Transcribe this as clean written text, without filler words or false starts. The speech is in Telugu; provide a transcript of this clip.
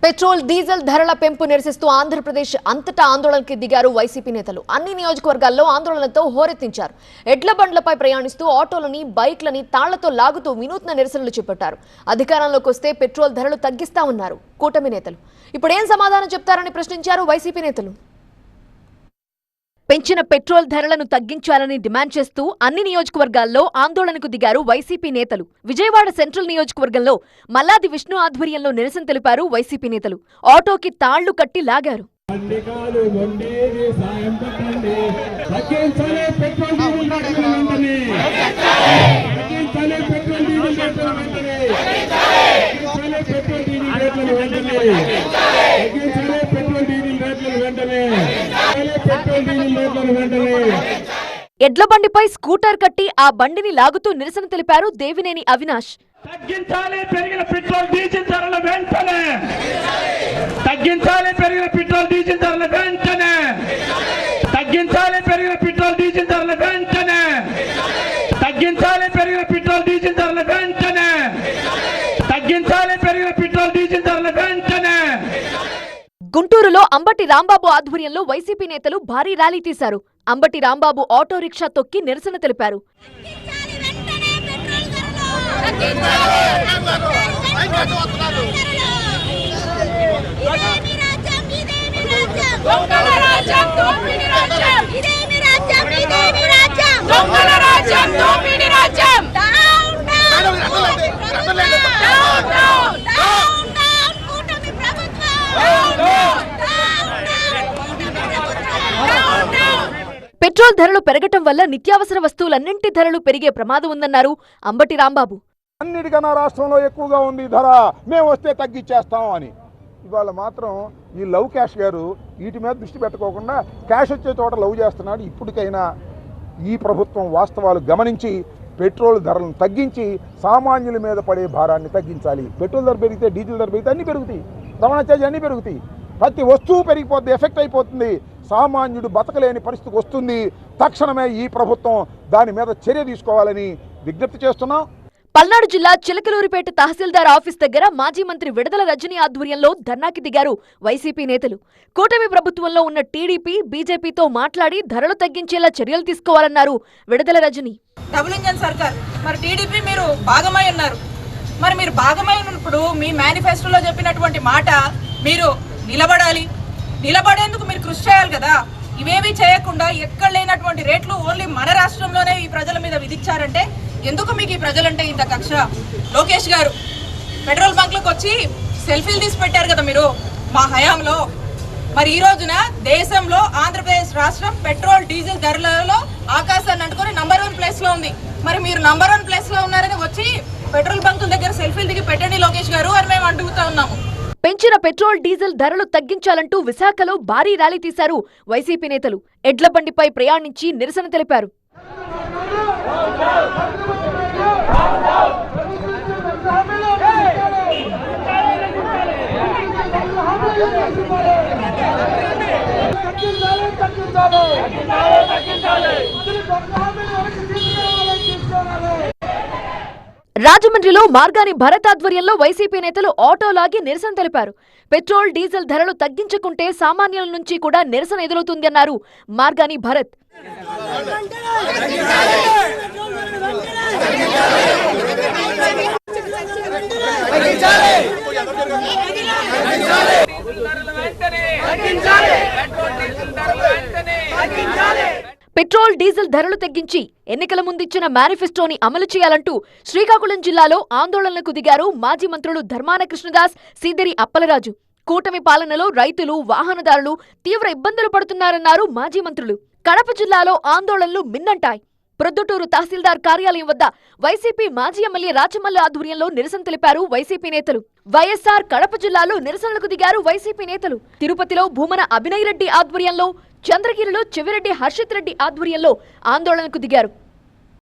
పెట్రోల్ డీజిల్ ధరల పెంపు నిరసిస్తూ ఆంధ్రప్రదేశ్ అంతటా ఆందోళనకి దిగారు వైసీపీ నేతలు. అన్ని నియోజకవర్గాల్లో ఆందోళనతో హోరెత్తించారు. ఎడ్ల బండ్లపై ప్రయాణిస్తూ ఆటోలని, బైక్లని తాళ్లతో లాగుతూ వినూత్న నిరసనలు చేపట్టారు. అధికారంలోకి వస్తే పెట్రోల్ ధరలు తగ్గిస్తామన్నారు కూటమి నేతలు. ఇప్పుడేం సమాధానం చెప్తారని ప్రశ్నించారు వైసీపీ నేతలు. పెంచిన పెట్రోల్ ధరలను తగ్గించాలని డిమాండ్ చేస్తూ అన్ని నియోజకవర్గాల్లో ఆందోళనకు దిగారు వైసీపీ నేతలు. విజయవాడ సెంట్రల్ నియోజకవర్గంలో మల్లాది విష్ణు ఆధ్వర్యంలో నిరసన తెలిపారు వైసీపీ నేతలు. ఆటోకి తాళ్లు కట్టి లాగారు. ఎడ్ల బండిపై స్కూటర్ కట్టి ఆ బండిని లాగుతూ నిరసన తెలిపారు దేవినేని అవినాష్. తగ్గించాలి పెరిగిన పెట్రోల్ డీజిల్ ధరల వెంటనే, తగ్గించాలి పెరిగిన పెట్రోల్ డీజిల్ ధరల వెంటనే, తగ్గించాలి పెరిగిన పెట్రోల్ డీజిల్ ధరల వెంటనే, తగ్గించాలి పెరిగిన పెట్రోల్ డీజిల్ ధరల వెంటనే, తగ్గించాలి పెరిగిన పెట్రోల్ డీజిల్ ధరల వెంటనే. గుంటూరులో అంబటి రాంబాబు ఆధ్వర్యంలో వైసీపీ నేతలు భారీ ర్యాలీ తీశారు. అంబటి రాంబాబు ఆటో రిక్షా తొక్కి నిరసన తెలిపారు. పెట్రోల్ ధరలు పెరగటం వల్ల నిత్యావసర వస్తువులన్నింటి ధరలు పెరిగే ప్రమాదం ఉందన్నారు అంబటి రాంబాబు. అన్నిటికన్నా రాష్ట్రంలో ఎక్కువగా ఉంది ధర, మేము వస్తే తగ్గించేస్తాం అని. ఇవాళ మాత్రం ఈ లవ్ క్యాష్ గారు వీటి మీద దృష్టి పెట్టుకోకుండా క్యాష్ వచ్చే చోట లవ్ చేస్తున్నాడు. ఇప్పటికైనా ఈ ప్రభుత్వం వాస్తవాలు గమనించి పెట్రోల్ ధరలను తగ్గించి సామాన్యుల మీద పడే భారాన్ని తగ్గించాలి. పెట్రోల్ ధర పెరిగితే డీజిల్ ధర పెరిగితే అన్నీ పెరుగుతాయి, రవాణా ఛార్జీ అన్నీ పెరుగుతాయి, ప్రతి వస్తువు పెరిగిపోద్ది, ఎఫెక్ట్ అయిపోతుంది, సామాన్యుడు బతకలేని పరిస్థితికి వస్తుంది. తక్షణమే ఈ ప్రభుత్వం దాని మీద చర్య తీసుకోవాలని విజ్ఞప్తి చేస్తున్నాం. పల్నాడు జిల్లా చిలకలూరిపేట తహసీల్దార్ ఆఫీస్ దగ్గర మాజీ మంత్రి విడుదల రజని ఆధ్వర్యంలో ధర్నాకి దిగారు వైసీపీ నేతలు. కూటమి ప్రభుత్వంలో ఉన్న టీడీపీ, బీజేపీతో మాట్లాడి ధరలు తగ్గించేలా చర్యలు తీసుకోవాలన్నారు విడుదల రజని. డబుల్ ఇంజన్ సర్కార్, మరి టీడీపీ మీరు భాగమై ఉన్నారు. మరి మీరు భాగమై ఉన్నప్పుడు మీ మేనిఫెస్టోలో చెప్పినటువంటి మాట మీరు నిలబడాలి. నిలబడేందుకు మీరు కృషి చేయాలి కదా. ఇవేమీ చేయకుండా ఎక్కడ లేనటువంటి రేట్లు ఓన్లీ మన రాష్ట్రంలోనే ఈ ప్రజల మీద విధించారంటే ఎందుకు మీకు ఈ ప్రజలంటే ఇంత కక్ష? లోకేష్ గారు పెట్రోల్ బంక్లకు వచ్చి సెల్ఫీలు తీసి పెట్టారు కదా మీరు మా హయాంలో. మరి ఈ రోజున దేశంలో ఆంధ్రప్రదేశ్ రాష్ట్రం పెట్రోల్ డీజిల్ ధరలలో ఆకాశాన్ని అంటుకొని నంబర్ 1 ప్లేస్ లో ఉంది. మరి మీరు నంబర్ 1 ప్లేస్ లో ఉన్నారని వచ్చి పెట్రోల్ బంకుల దగ్గర సెల్ఫీలు దిగి పెట్టండి లోకేష్ గారు అని మేము అడుగుతా ఉన్నాము. పెంచిన పెట్రోల్ డీజిల్ ధరలు తగ్గించాలంటూ విశాఖలో భారీ ర్యాలీ తీశారు వైసీపీ నేతలు. ఎడ్ల బండిపై ప్రయాణించి నిరసన తెలిపారు. రాజమండ్రిలో మార్గాని భరత్ ఆధ్వర్యంలో వైసీపీ నేతలు ఆటో లాగి నిరసన తెలిపారు. పెట్రోల్ డీజిల్ ధరలు తగ్గించకుంటే సామాన్యుల నుంచి కూడా నిరసన ఎదురవుతుందన్నారు మార్గాని భరత్. పెట్రోల్ డీజిల్ ధరలు తగ్గించి ఎన్నికల ముందిచ్చిన మేనిఫెస్టోని అమలు చేయాలంటూ శ్రీకాకుళం జిల్లాలో ఆందోళనలకు దిగారు మాజీ మంత్రులు ధర్మాన కృష్ణదాస్, సీదిరి అప్పలరాజు. కూటమి పాలనలో రైతులు, వాహనదారులు తీవ్ర ఇబ్బందులు పడుతున్నారన్నారు మాజీ మంత్రులు. కడప జిల్లాలో ఆందోళనలు మిన్నంటాయి. ప్రొద్దుటూరు తహసీల్దార్ కార్యాలయం వద్ద వైసీపీ మాజీ ఎమ్మెల్యే రాచమల్లి ఆధ్వర్యంలో నిరసన తెలిపారు వైసీపీ నేతలు. వైఎస్ఆర్ కడప జిల్లాలో నిరసనలకు దిగారు వైసీపీ నేతలు. తిరుపతిలో భూమన అభినయ్ రెడ్డి ఆధ్వర్యంలో, చంద్రగిరిలో చెవిరెడ్డి హర్షిత్ రెడ్డి ఆధ్వర్యంలో ఆందోళనకు దిగారు.